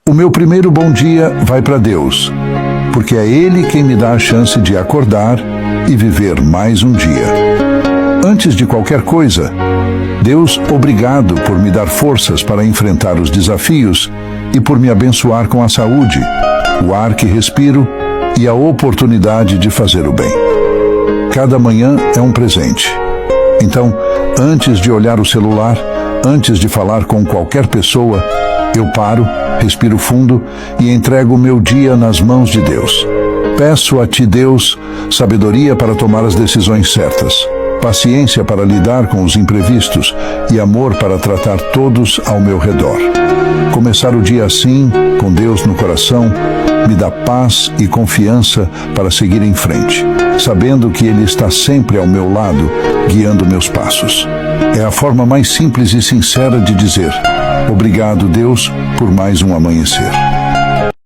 O meu primeiro bom dia vai para Deus, porque é Ele quem me dá a chance de acordar e viver mais um dia. Antes de qualquer coisa, Deus, obrigado por me dar forças para enfrentar os desafios e por me abençoar com a saúde, o ar que respiro e a oportunidade de fazer o bem. Cada manhã é um presente. Então, antes de olhar o celular, antes de falar com qualquer pessoa, eu paro, respiro fundo e entrego o meu dia nas mãos de Deus. Peço a Ti, Deus, sabedoria para tomar as decisões certas, paciência para lidar com os imprevistos e amor para tratar todos ao meu redor. Começar o dia assim, com Deus no coração, me dá paz e confiança para seguir em frente, sabendo que Ele está sempre ao meu lado, guiando meus passos. É a forma mais simples e sincera de dizer: obrigado, Deus, por mais um amanhecer.